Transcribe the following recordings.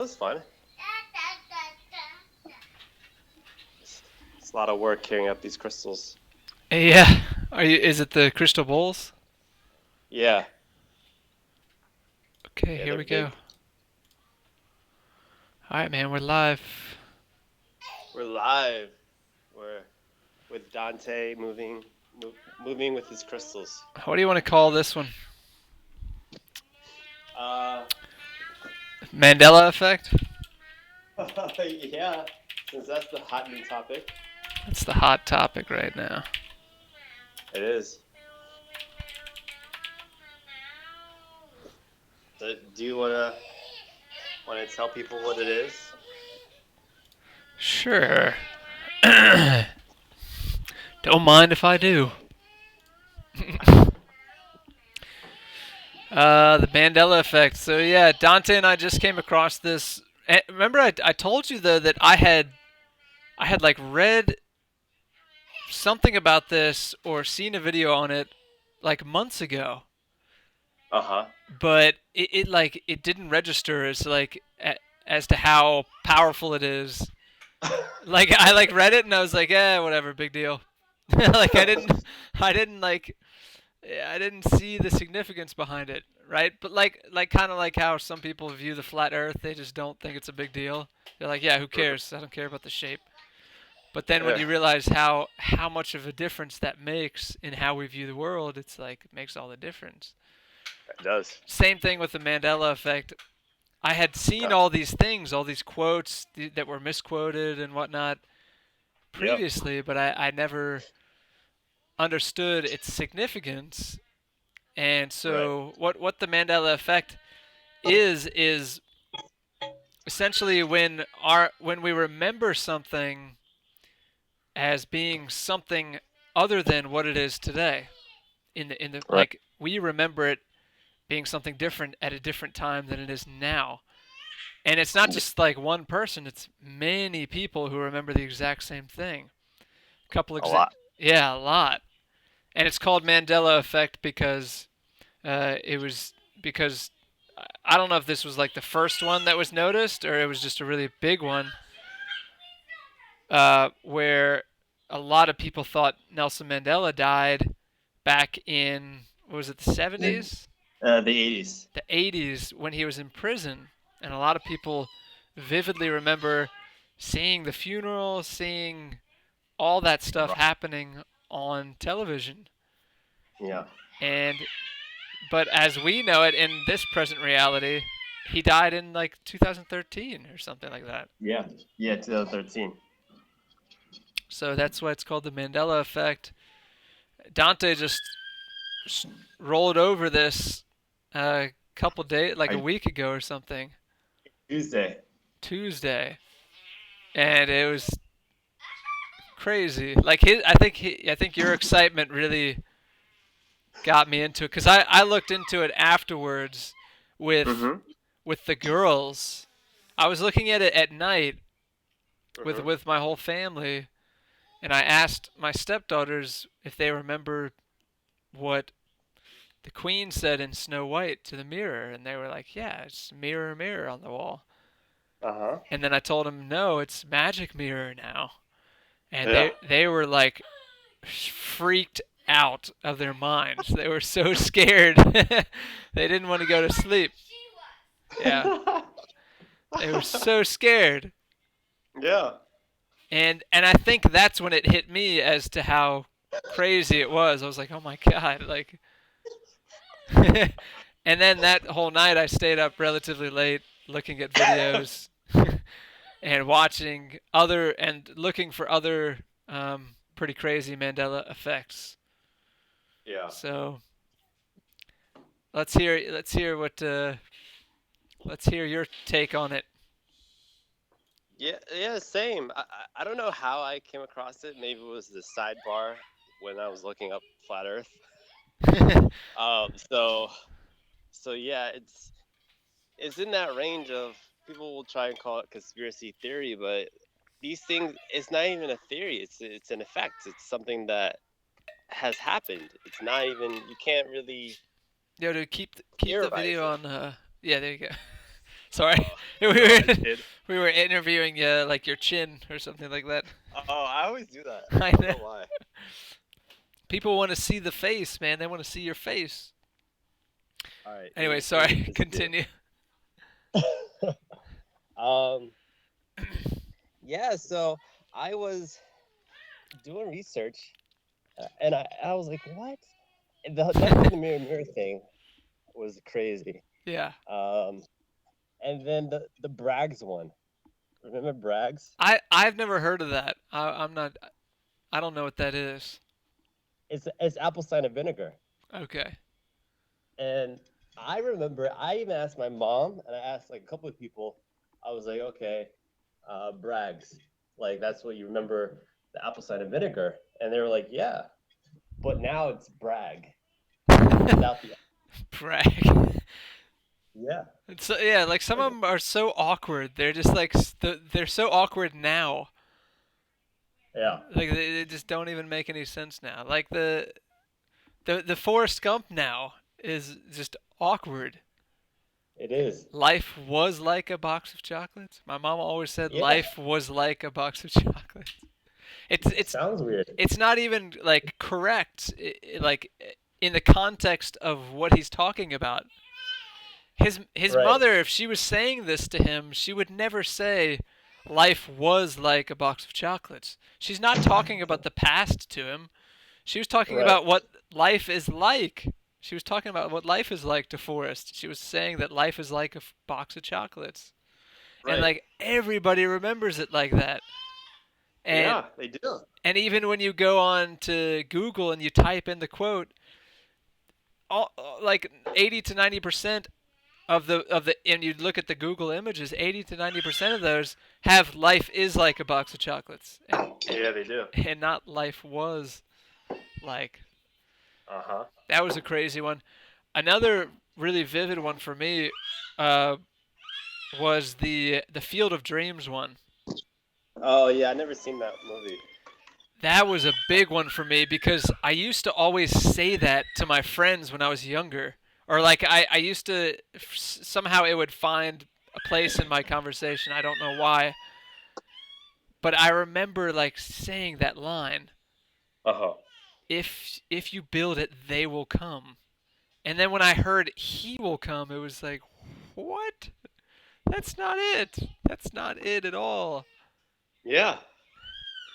was fun. It's a lot of work carrying up these crystals. Yeah. Are you? Is it the crystal bowls? Yeah, Okay, yeah, here they're we go. big. All right, man. We're live. We're live. We're with Dante moving with his crystals. What do you want to call this one? Uh, Mandela effect. yeah, since that's the hot new topic. That's the hot topic right now. It is. So, do you wanna tell people what it is? Sure. Don't mind if I do. The Mandela effect. So yeah, Dante and I just came across this. Remember, I told you though that I had like read something about this or seen a video on it like months ago, Uh huh. but it didn't register as as to how powerful it is. Like I like read it and I was like, yeah, whatever, big deal. Like I didn't see the significance behind it, right? But like kind of like how some people view the flat Earth, they just don't think it's a big deal. They're like, yeah, who cares? I don't care about the shape. But then when Yeah, you realize how much of a difference that makes in how we view the world, it's like it makes all the difference. it does. Same thing with the Mandela effect. I had seen Yeah. all these things, all these quotes that were misquoted and whatnot Yep. previously, but I never understood its significance. And Right. so what the Mandela effect is essentially when we remember something as being something other than what it is today. In the Right. like we remember it being something different at a different time than it is now. And it's not just like one person, it's many people who remember the exact same thing. A couple A exa- lot. Yeah, a lot. And it's called Mandela effect because it was because I don't know if this was like the first one that was noticed or it was just a really big one where a lot of people thought Nelson Mandela died back in what was it, the The 70s, the 80s. the 80s, when he was in prison, and a lot of people vividly remember seeing the funeral, seeing all that stuff Right. happening on television. Yeah. And but as we know it in this present reality, he died in like 2013 or something like that. Yeah. Yeah. 2013. So that's why it's called the Mandela effect. Dante just rolled over this a couple days, like a I week ago or something, Tuesday. Tuesday, and it was crazy. Like I think your excitement really got me into it because I looked into it afterwards with Mm-hmm. with the girls. I was looking at it at night Mm-hmm. with my whole family, and I asked my stepdaughters if they remember what the queen said in Snow White to the mirror, and they were like, "Yeah, it's mirror, mirror on the wall." Uh-huh. And then I told them, "No, it's magic mirror now," and Yeah. they were like freaked out of their minds. They were so scared. They didn't want to go to sleep. Yeah, they were so scared. Yeah. And I think that's when it hit me as to how crazy it was. I was like, "Oh my god!" Like, and then that whole night I stayed up relatively late looking at videos and watching other and looking for other pretty crazy Mandela effects. Yeah. So let's hear your take on it. Yeah, yeah, same. I don't know how I came across it. Maybe it was the sidebar when I was looking up flat Earth. So yeah, it's in that range of people will try and call it conspiracy theory, but these things it's not even a theory. It's an effect. It's something that has happened. It's not even you can't really Yo, dude, keep the theorize video it. on. Yeah, there you go. Sorry, we No, were I did. we were interviewing like your chin or something like that. Oh, I always do that. I I don't know. know why. People want to see the face, man. They want to see your face. All right, Anyway, let me sorry. just do Continue. it. Um, yeah. So I was doing research, and I was like, what? The nothing in the mirror thing was crazy. Yeah. Um, and then the Bragg's one. Remember Bragg's? I've never heard of that. I'm not. I don't know what that is. It's apple cider vinegar. Okay. And I remember I even asked my mom, and I asked like a couple of people. I was like, okay, Bragg's, like that's what you remember the apple cider vinegar, and they were like, yeah, but now it's Bragg without the Brag. yeah, So yeah, like some of them are so awkward. They're just like they're so awkward now. yeah, Like they just don't even make any sense now. Like the Forrest Gump now is just awkward. it is, Life was like a box of chocolates. My mom always said yeah. life was like a box of chocolates. It's It it's sounds weird, it's not even like correct like in the context of what he's talking about. His right? mother, if she was saying this to him, she would never say life was like a box of chocolates. She's not talking about the past to him. She was talking Right, about what life is like. She was talking about what life is like to Forrest. She was saying that life is like a box of chocolates. And right. like everybody remembers it like that. And Yeah, they do. and even when you go on to Google and you type in the quote, like 80 to 90% of the and you look at the Google images, 80 to 90% of those have life is like a box of chocolates Yeah, they do. and not life was like. Uh huh. That was a crazy one. Another really vivid one for me uh, was the Field of Dreams one. Oh yeah, I never seen that movie. That was a big one for me because I used to always say that to my friends when I was younger. Or like I used to somehow it would find a place in my conversation. I don't know why. But I remember like saying that line, Uh huh. if you build it, they will come. And then when I heard he will come, it was like, what? That's not it. That's not it at all. Yeah,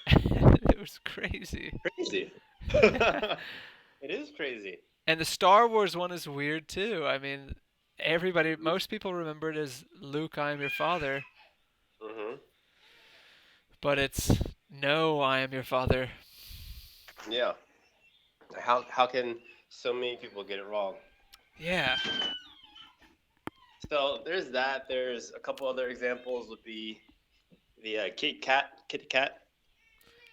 It was crazy. crazy. It is crazy. And the Star Wars one is weird too. I mean, everybody, most people remember it as Luke, I am your father, Mm-hmm. but it's no, I am your father. Yeah. How can so many people get it wrong? Yeah, So there's that. There's a couple other examples would be the Kit Kat,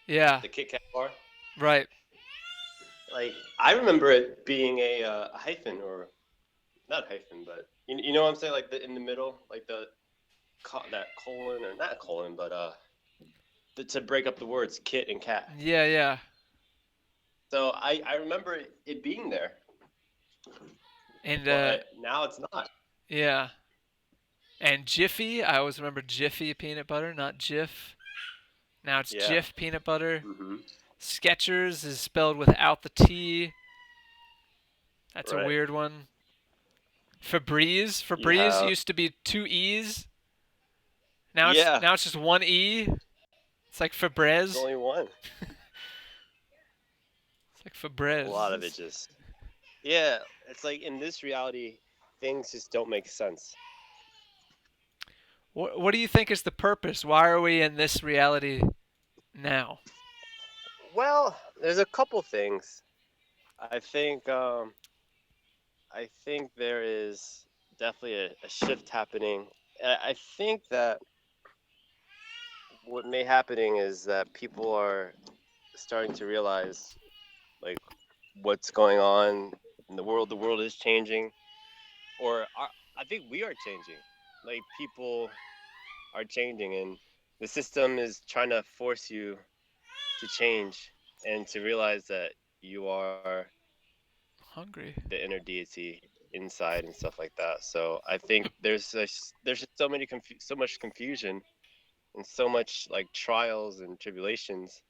yeah, the Kit Kat bar. right. Like I remember it being a hyphen or not hyphen, but you know what I'm saying? Like the in the middle, like that colon or not colon, but to break up the words kit and cat. Yeah, yeah. So I remember it being there, And but now it's not. yeah. And Jiffy, I always remember Jiffy peanut butter, not Jif. Now it's Yeah. Jif peanut butter. Mm-hmm. Skechers is spelled without the T. That's a Right. weird one. Febreze. You Febreze have used to be two E's. yeah. Now it's just one E. It's like There's Febreze. only one. It's like A lot of it Febreze. just yeah. It's like in this reality, things just don't make sense. What do you think is the purpose? Why are we in this reality now? Well, there's a couple things. I think I think there is definitely a shift happening. I think that what may happening is that people are starting to realize like what's going on in the world. The world is changing, or I think we are changing. Like people are changing, and the system is trying to force you to change and to realize that you are Hungry. the inner deity. inside and stuff like that. So I think there's just so much confusion and so much like trials and tribulations,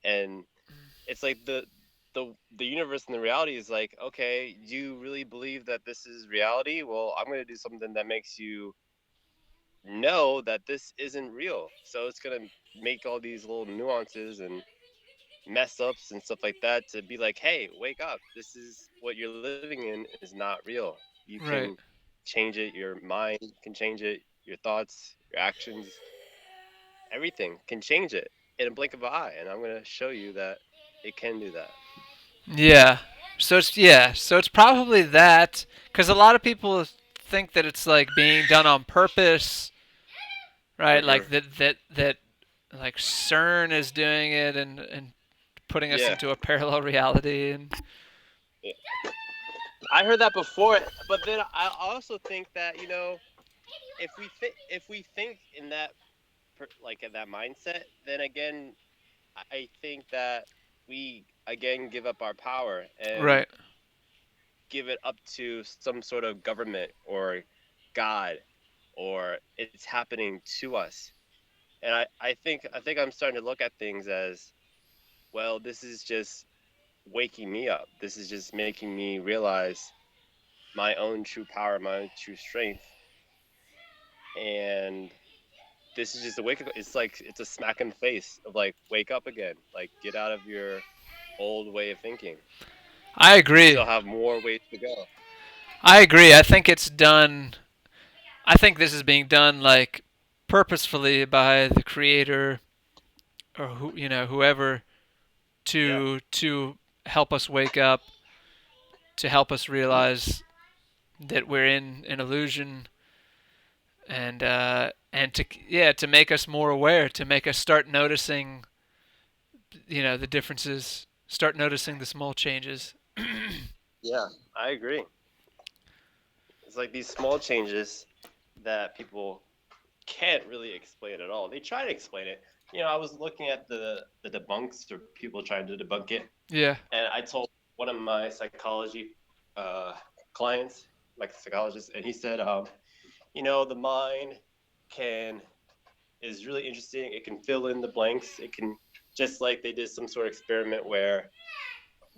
and it's like the universe and the reality is like, okay, you really believe that this is reality? Well, I'm going to do something that makes you know that this isn't real. So it's going to make all these little nuances and mess ups and stuff like that to be like, hey, wake up. This is what you're living in is not real. You can Right. change it. Your mind can change it. Your thoughts, your actions, everything can change it in a blink of an eye. And I'm going to show you that it can do that. Yeah. So it's probably that because a lot of people think that it's like being done on purpose, right? Hmm. Like that like CERN is doing it and putting us Yeah. into a parallel reality and Yeah. I heard that before, but then I also think that, if we think in that like in that mindset, then again, I think that we again give up our power and right. give it up to some sort of government or God, or it's happening to us. And I think I'm starting to look at things as, well, this is just waking me up. This is just making me realize my own true power, my own true strength. And this is just a wake up. It's like it's a smack in the face of like, wake up again. Like, get out of your old way of thinking. I You agree. still have more ways to go. I agree. I think it's done. I think this is being done like purposefully by the creator or whoever Yeah. to help us wake up, to help us realize that we're in an illusion, and to make us more aware, to make us start noticing the differences, start noticing the small changes. Yeah, I agree. It's like these small changes that people can't really explain at all. They try to explain it. I was looking at the debunks or people trying to debunk it, Yeah. and I told one of my psychology uh, clients, like a psychologist, and he said, the mind can is really interesting. It can fill in the blanks. It can, just like they did some sort of experiment where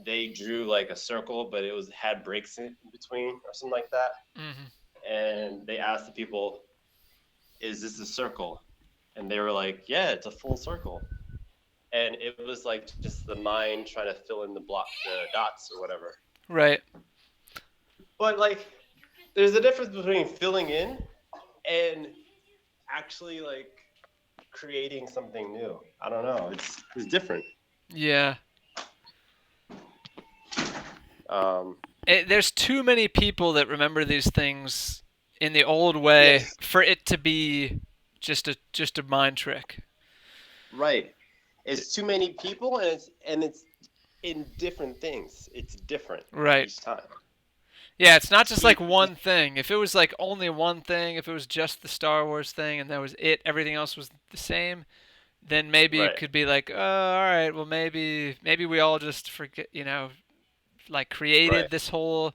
they drew like a circle, but it was had breaks in between or something like that, Hmm. and they asked the people, "Is this a circle?" And they were like, "Yeah, it's a full circle." And it was like just the mind trying to fill in the dots or whatever. Right. But like, there's a difference between filling in and actually like creating something new. I don't know. It's different. Yeah. Um, There's too many people that remember these things in the old way yes, for it to be just a mind trick. right. It's too many people, and it's in different things. It's different Right. each time. Yeah, it's not just like Speed. one thing. If it was like only one thing, if it was just the Star Wars thing and that was it, everything else was the same, then maybe it Right. could be like, oh, all right, well maybe we all just forget, like Right. created this whole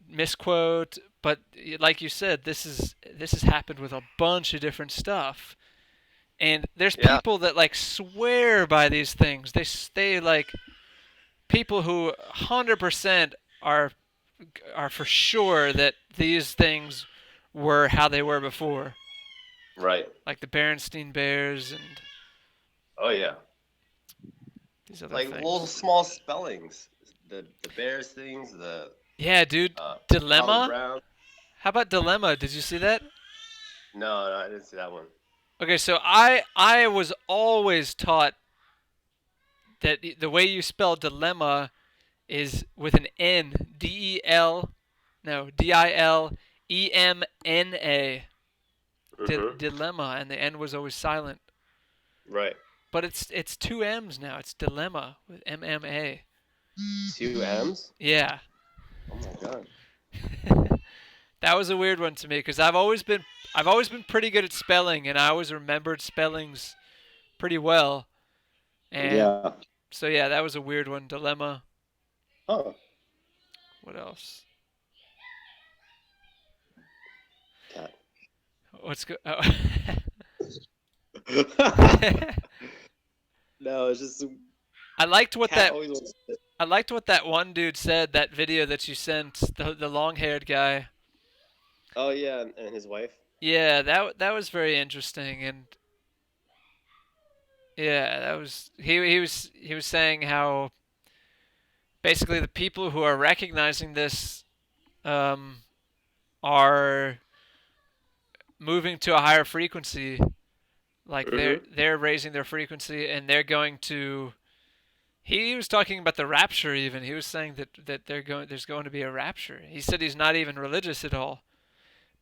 misquote. But like you said, this has happened with a bunch of different stuff, and there's Yeah. people that like swear by these things. They like people who 100% are are for sure that these things were how they were before, Right. like the Berenstein Bears and Oh yeah. these other Like little things. small spellings. The Bears things. The Yeah, dude. uh, Charlie Dilemma? Brown. How about Dilemma? Did you see that? No, I didn't see that one. Okay, so I was always taught that the way you spell dilemma is with an N, Dilemma. Mhm. Dilemma, and the N was always silent. Right. But it's two M's now. It's dilemma with MMA. Two M's. Yeah. Oh my god. That was a weird one to me because I've always been pretty good at spelling, and I always remembered spellings pretty well. And Yeah. so yeah, that was a weird one. Dilemma. Huh. What else? What's go? Oh. No, it's just some I liked what cat that always wants to. I liked what that one dude said. That video that you sent, the long-haired guy. Oh yeah, and his wife. Yeah, that was very interesting, and yeah, that was he was saying how basically the people who are recognizing this um, are moving to a higher frequency. Like Mhm. they're raising their frequency, and they're going to. He was talking about the rapture. Even he was saying that there's going to be a rapture. He said he's not even religious at all,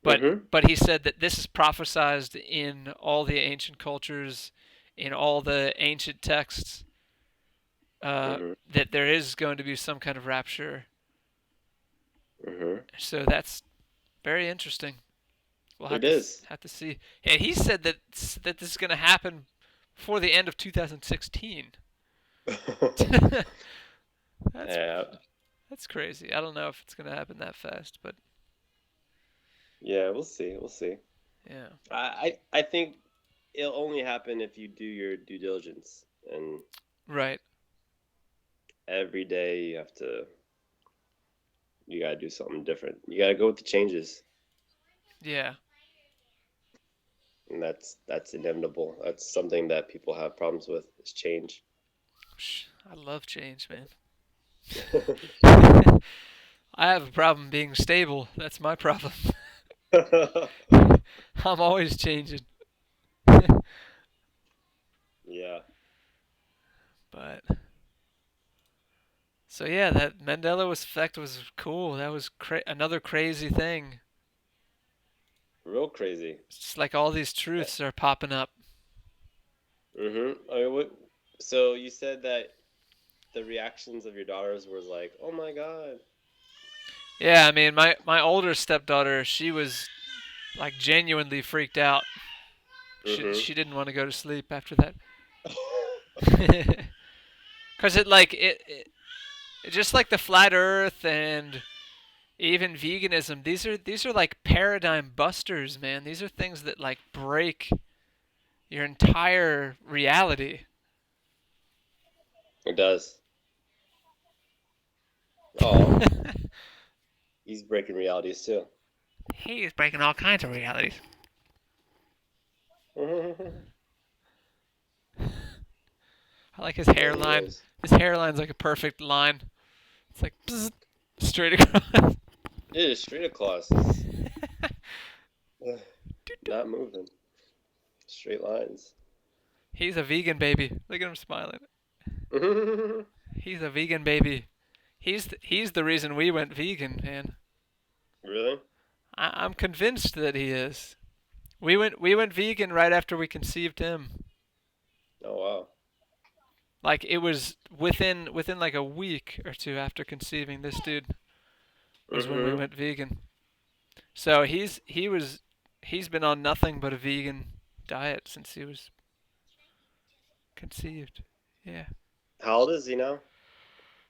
but Mhm. but he said that this is prophesized in all the ancient cultures, in all the ancient texts, Mhm. that there is going to be some kind of rapture. Mhm. So that's very interesting. We'll It is. have to see. And he said that this is going to happen before the end of 2016. that's Yeah. that's crazy. I don't know if it's going to happen that fast, but Yeah. We'll see. We'll see. yeah. I think it'll only happen if you do your due diligence, and Right. every day you gotta do something different. You gotta go with the changes, Yeah. and that's inevitable. That's something that people have problems with is change. I love change, man. I have a problem being stable. That's my problem. I'm always changing. Yeah. But so yeah, that Mandela effect was cool. That was another crazy thing. Real crazy. It's just like all these truths are popping up. I mean, what? So you said that the reactions of your daughters was like, "Oh my God." Yeah, I mean, my older stepdaughter, she was like genuinely freaked out. Mhm. She didn't want to go to sleep after that. Cause it just like the flat Earth and even veganism. These are like paradigm busters, man. These are things that like break your entire reality. It does. Oh, he's breaking realities too. He is breaking all kinds of realities. I like his Yeah, he hairline. is. His hairline's like a perfect line. It's like bzz, straight across. It is straight across. It's not moving. Straight lines. He's a vegan baby. Look at him smiling. He's a vegan baby. He's the reason we went vegan, man. Really? I'm convinced that he is. We went vegan right after we conceived him. Oh wow. Like it was within like a week or two after conceiving this dude was when we Mhm. went vegan. So he's been on nothing but a vegan diet since he was conceived. Yeah. How old is he now?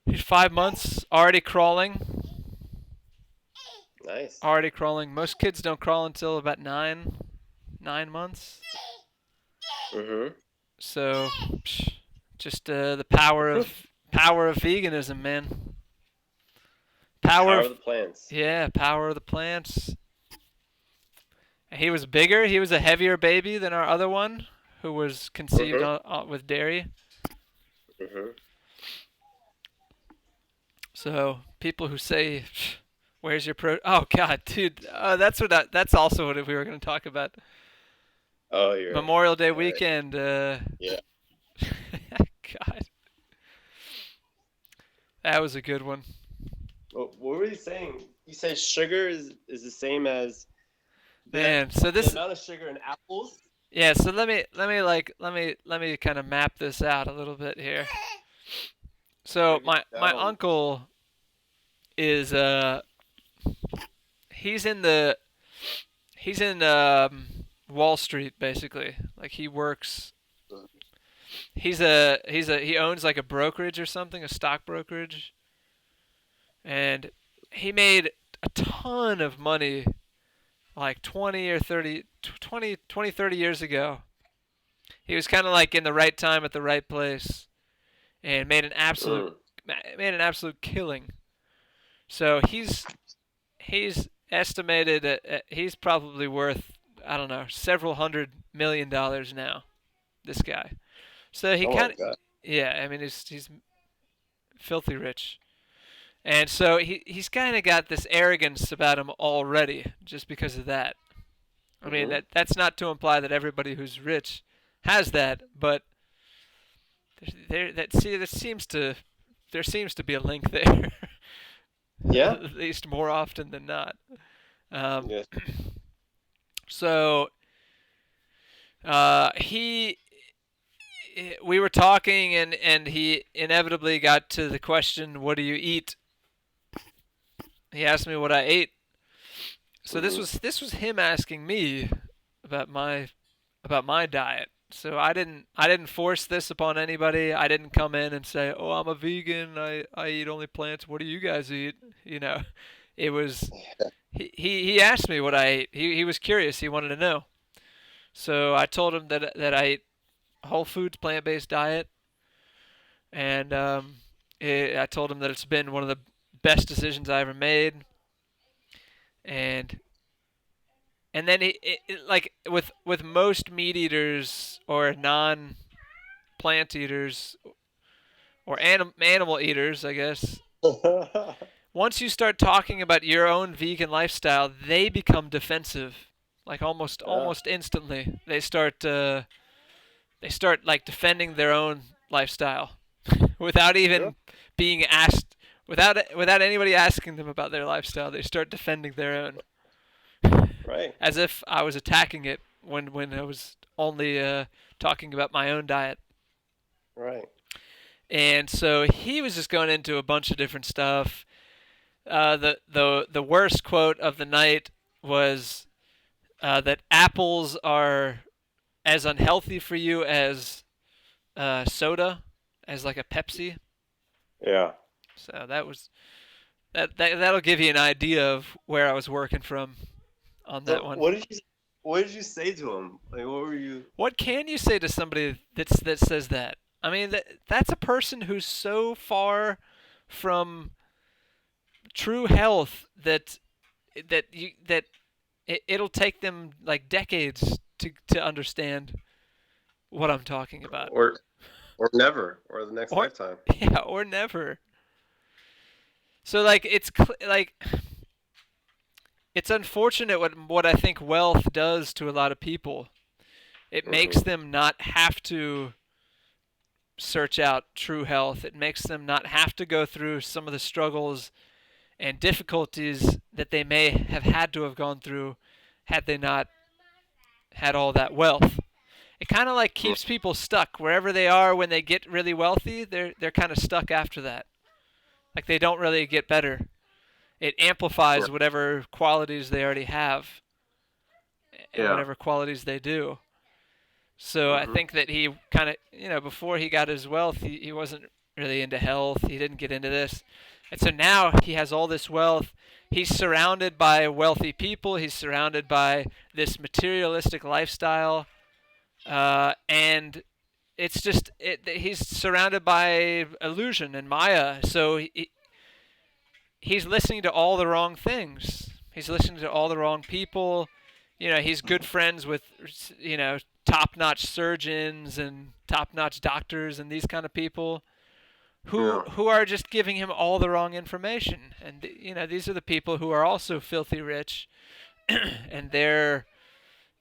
He's 5 months, already crawling. Nice. Already crawling. Most kids don't crawl until about 9 months. Mhm. So, just the power of veganism, man. Power Power of of the plants. yeah, power of the plants. And he was bigger. He was a heavier baby than our other one, who was conceived Mhm. with dairy. Mhm. So people who say, "Where's your pro?" Oh God, dude, that's also what we were going to talk about. Oh, you're right. Memorial Day All right. weekend. Yeah. God, that was a good one. What were you saying? You said sugar is the same as the Man, so the this amount of sugar in apples. yeah, so let me kind of map this out a little bit here. So Break it my down. uncle is he's in the he's in Wall Street basically. Like he works he owns like a brokerage or something, a stock brokerage, and he made a ton of money like 20 or 30, 20, 30 years ago. He was kind of like in the right time at the right place and Mm. made an absolute killing. So he's estimated he's probably worth, I don't know, several $100 million now. This guy. So he Oh my kind of, god. yeah. I mean, he's filthy rich, and so he's kind of got this arrogance about him already, just because of that. I mean, Hmm. that's not to imply that everybody who's rich has that, but there seems to be a link there, Yeah. at least more often than not. Um, Yes. so he we were talking, and he inevitably got to the question, "What do you eat?" He asked me what I ate. So Hmm. this was him asking me about my diet. So I didn't force this upon anybody. I didn't come in and say, "Oh, I'm a vegan. I eat only plants. What do you guys eat?" You know, it was he asked me what I ate. He was curious. He wanted to know. So I told him that I eat whole foods, plant-based diet, and I told him that it's been one of the best decisions I ever made. And then like with most meat eaters or non plant eaters or animal eaters, I guess, once you start talking about your own vegan lifestyle, they become defensive, like Yeah. almost instantly. They start like defending their own lifestyle without Sure. even being asked, without anybody asking them about their lifestyle. They start defending their own, Right. as if I was attacking it when I was only talking about my own diet. Right. And so he was just going into a bunch of different stuff. The worst quote of the night was that apples are as unhealthy for you as soda, as like a Pepsi. Yeah. So that'll give you an idea of where I was working from on that So one. what did you say to him? Like what were you? What can you say to somebody that says that? I mean, that's a person who's so far from true health that it'll take them like decades to understand what I'm talking about. Or never, or the next Or lifetime. yeah, or never. So like like it's unfortunate what I think wealth does to a lot of people. It makes Hmm. them not have to search out true health. It makes them not have to go through some of the struggles and difficulties that they may have had to have gone through had they not had all that wealth. It kind of like keeps people stuck wherever they are when they get really wealthy. They're kind of stuck after that. Like they don't really get better. It amplifies whatever qualities they already have and Yeah. whatever qualities they do. So I Hmm. think that he kind of, before he got his wealth, he wasn't really into health. He didn't get into this. And so now he has all this wealth. He's surrounded by wealthy people. He's surrounded by this materialistic lifestyle. And it's just, he's surrounded by illusion and Maya. So he's listening to all the wrong things. He's listening to all the wrong people. He's good friends with, top-notch surgeons and top-notch doctors and these kind of people who Yeah. who are just giving him all the wrong information. And these are the people who are also filthy rich, and they're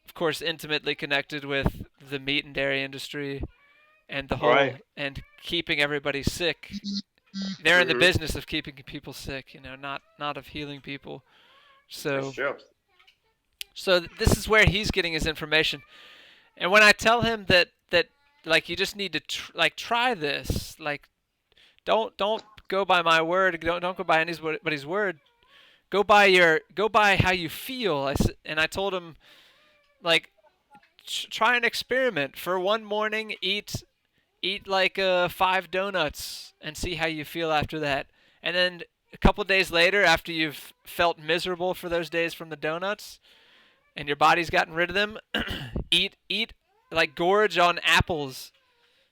of course intimately connected with the meat and dairy industry and the whole Right. and keeping everybody sick. They're in the Hmm. business of keeping people sick, not of healing people. That's So true. this is where he's getting his information. And when I tell him that like you just need to try this, like don't go by my word, don't go by anybody's word. Go by how you feel. And I told him like try an experiment for one morning. Eat like 5 donuts and see how you feel after that. And then a couple days later, after you've felt miserable for those days from the donuts, and your body's gotten rid of them, eat like gorge on apples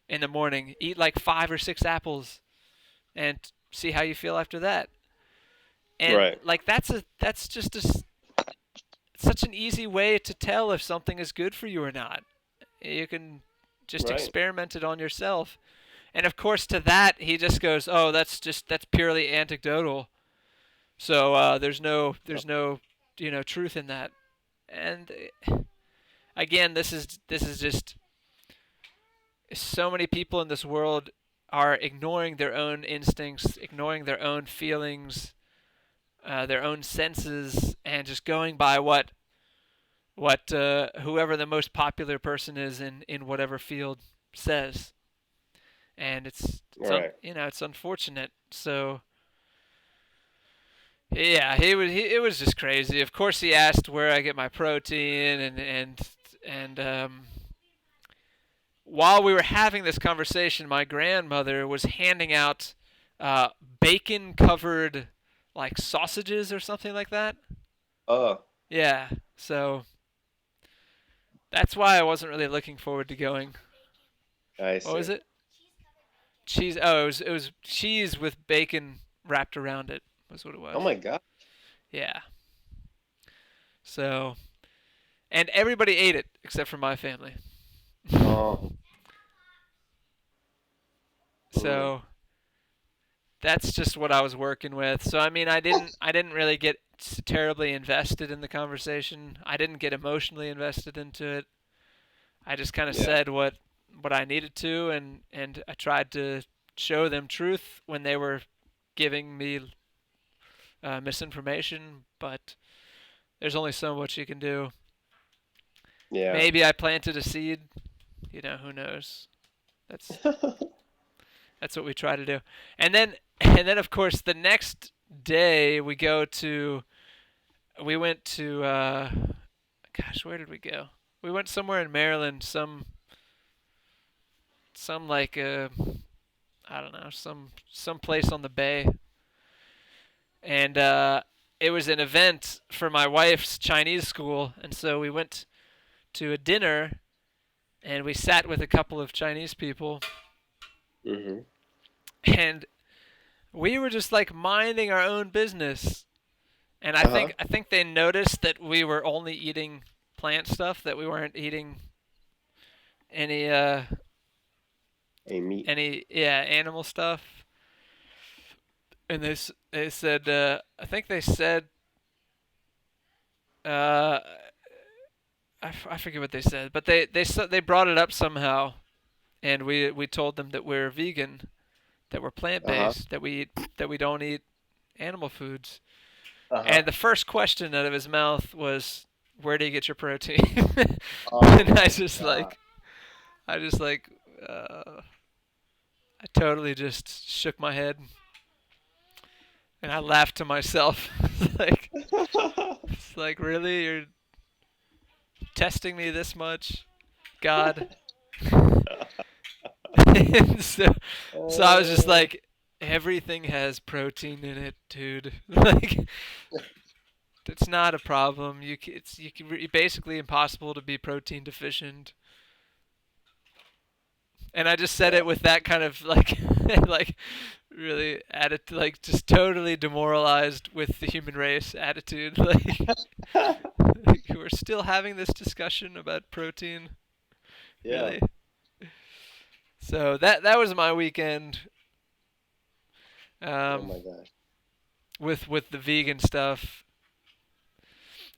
in the morning. Eat like 5 or 6 apples and see how you feel after that. And Right. like that's just such an easy way to tell if something is good for you or not. You can just Right. experiment it on yourself. And of course, to that he just goes, "Oh, that's purely anecdotal. So there's no truth in that." And again, this is just so many people in this world are ignoring their own instincts, ignoring their own feelings, their own senses, and just going by what whoever the most popular person is in whatever field says. And Right. it's unfortunate. So yeah, it was just crazy. Of course, he asked where I get my protein, and while we were having this conversation, my grandmother was handing out bacon covered like sausages or something like that. Oh, Yeah, so that's why I wasn't really looking forward to going. I What was see. it? Cheese. Oh, it was cheese with bacon wrapped around it. Was what it Oh was. my God. Yeah. So, and everybody ate it except for my family. Oh. Mm. So that's just what I was working with. So I mean, I didn't really get terribly invested in the conversation. I didn't get emotionally invested into it. I just kind of Yeah. said what I needed to, and I tried to show them truth when they were giving me misinformation. But there's only so much you can do. Yeah. Maybe I planted a seed. Who knows? That's that's what we try to do. And then and then of course the next day we went to gosh, where did we go? We went somewhere in Maryland, some like I don't know, some place on the bay. And it was an event for my wife's Chinese school, and so we went to a dinner and we sat with a couple of Chinese people, Mhm. and we were just like minding our own business. And I Uh huh. think I think they noticed that we were only eating plant stuff, that we weren't eating any A meat. animal stuff. And they said I think they said uh I forget what they said, but they brought it up somehow, and we told them that we're vegan, that we're plant Uh huh. based, that we don't eat animal foods. Uh huh. And the first question out of his mouth was, "Where do you get your protein?" Oh And my God. I just like, I totally just shook my head and I laughed to myself. like, it's like, really, you're testing me this much, God? And so I was just Uh, like, everything has protein in it, dude. Like, it's not a problem. It's basically impossible to be protein deficient. And I just said yeah. it with that kind of like, like, really like just totally demoralized with the human race attitude. Like we're still having this discussion about protein, Yeah. really. So that was my weekend, Oh um, my gosh. with the vegan stuff.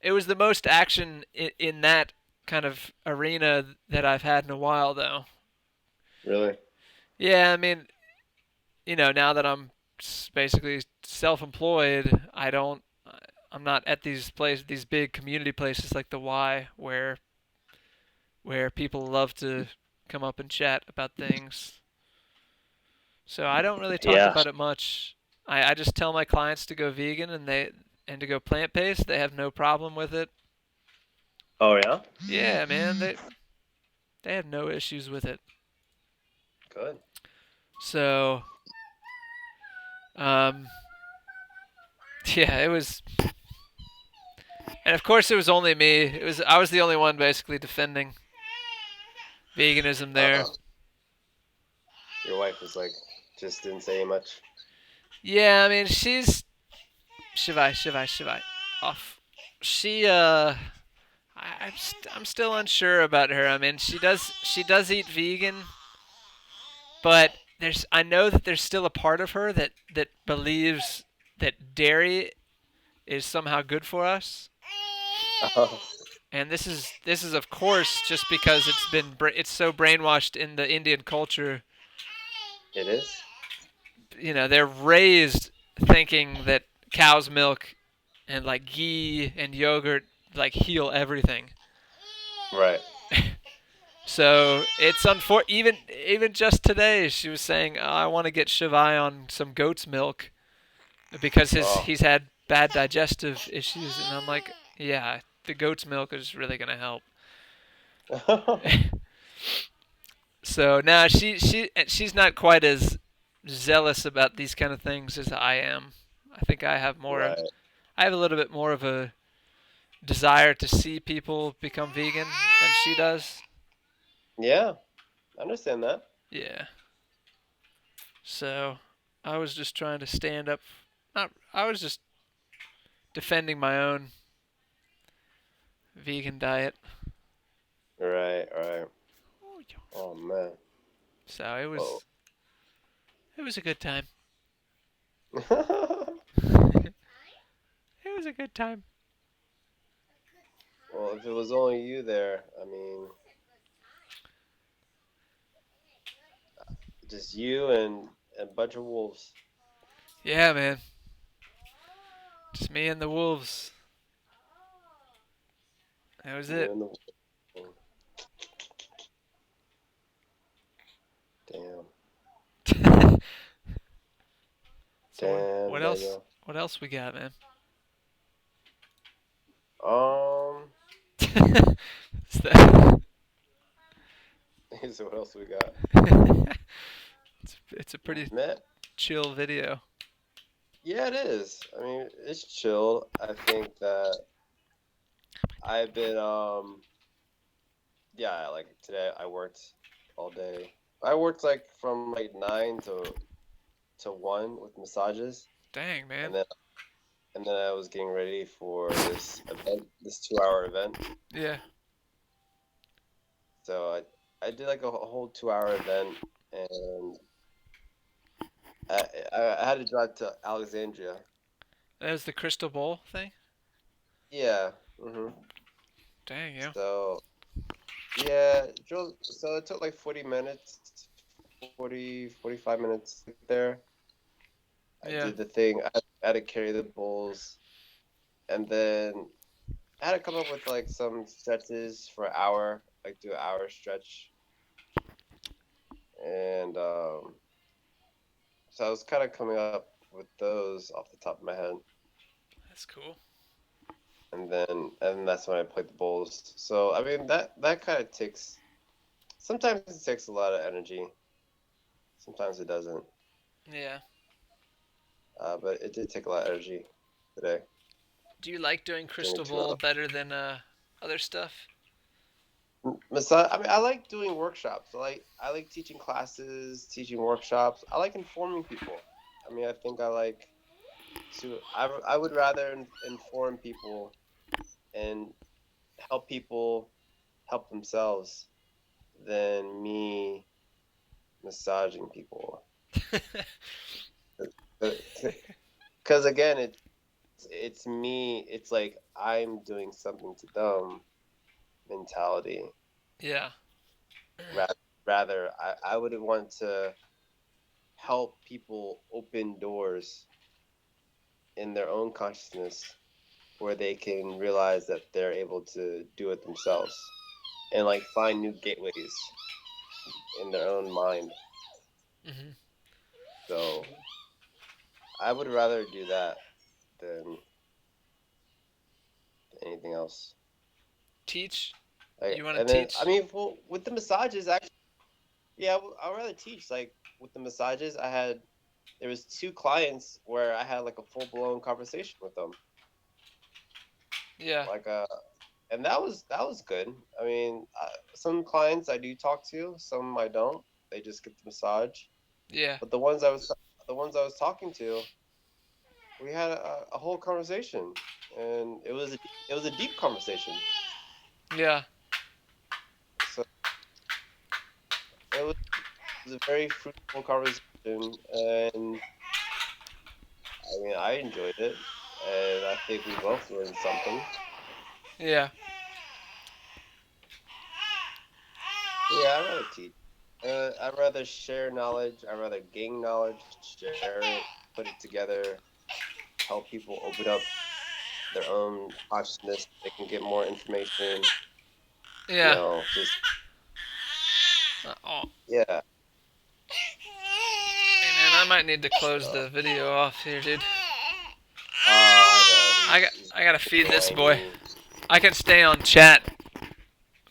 It was the most action in that kind of arena that I've had in a while, though. Really? Yeah, I mean, now that I'm basically self-employed, I'm not at these big community places like the Y, where people love to come up and chat about things. So I don't really talk Yeah. about it much. I just tell my clients to go vegan and to go plant-based. They have no problem with it. Oh yeah. Yeah, man, they have no issues with it. Good. So, um, yeah, And of course, it was only me. I was the only one basically defending veganism there. Uh, your wife was like, just didn't say much. Yeah, I mean, she's Shivai off. She I'm still unsure about her. I mean, she does eat vegan, but I know that there's still a part of her that believes that dairy is somehow good for us. And this is of course just because it's so brainwashed in the Indian culture. It is. They're raised thinking that cow's milk and like ghee and yogurt like heal everything. Right. So it's even just today she was saying, oh, I want to get Shivai on some goat's milk because Oh. he's had bad digestive issues, and I'm like, yeah, the goat's milk is really gonna help. So now she's not quite as zealous about these kind of things as I am. I think Right. I have a little bit more of a desire to see people become vegan than she does. Yeah. I understand that. Yeah. So I was just trying to stand up. Not. I was just defending my own vegan diet. Right. Right. Oh man. So it Whoa. was a good time. It was a good time. Well, if it was only you there, I mean, just you and a bunch of wolves. Yeah, man. Just me and the wolves. That was You it. and the wolves. Damn. So Damn, what else? Daniel. What else we got, man? Um. Is that- So what else we got? it's a pretty Matt. chill video. Yeah, it is. I mean, it's chill. I think that I've been yeah, like today I worked all day. I worked like from like 9 to 1 with massages, Dang, man. and then I was getting ready for this event, this 2-hour event. Yeah. So I did like a whole 2-hour event, and I had to drive to Alexandria. That was the crystal bowl thing. Yeah. Mhm. Dang, yeah. So yeah, so it took like 40 minutes, 45 minutes to get there. I Yeah. did the thing. I had to carry the bowls, and then I had to come up with like some stretches for an hour, like do an hour stretch, and so I was kind of coming up with those off the top of my head, That's cool. and that's when I played the bowls. So I mean that kind of takes. Sometimes it takes a lot of energy. Sometimes it doesn't. Yeah. But it did take a lot of energy today. Do you like doing Doing crystal it 2 bowl hours. better than other stuff? I mean, I like doing workshops. I like teaching classes, teaching workshops. I like informing people. I mean, I think I like to. I would rather inform people and help people help themselves than me massaging people. Because again, it's me. It's like I'm doing something to them mentality. Yeah. Rather, I would want to help people open doors in their own consciousness where they can realize that they're able to do it themselves and like find new gateways in their own mind. Hmm. So I would rather do that than anything else. Teach. Like, You want and to then I teach? mean, well, with the massages, actually, yeah, I'd rather teach. Like with the massages, there was 2 clients where I had like a full blown conversation with them. Yeah. like and that was good. I mean, some clients I do talk to, some I don't. They just get the massage. Yeah. But the ones I was talking to, we had a whole conversation, and it was a deep conversation. Yeah. So it was a very fruitful conversation, and I mean I enjoyed it, and I think we both learned something. Yeah. Yeah, I'd rather teach. I'd rather share knowledge. I'd rather gain knowledge, share it, put it together, help people open up their own consciousness. They can get more information. Yeah. Just Oh, yeah. hey man, I might need to close So, the video off here, dude. I know I gotta he's feed this boy. whiny. I can stay on chat,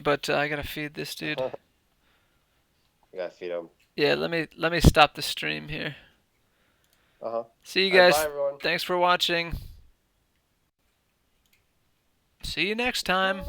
but I gotta feed this dude. You gotta feed him. Yeah, let me stop the stream here. Uh-huh. See you All right, bye guys. everyone. Thanks for watching. See you next time.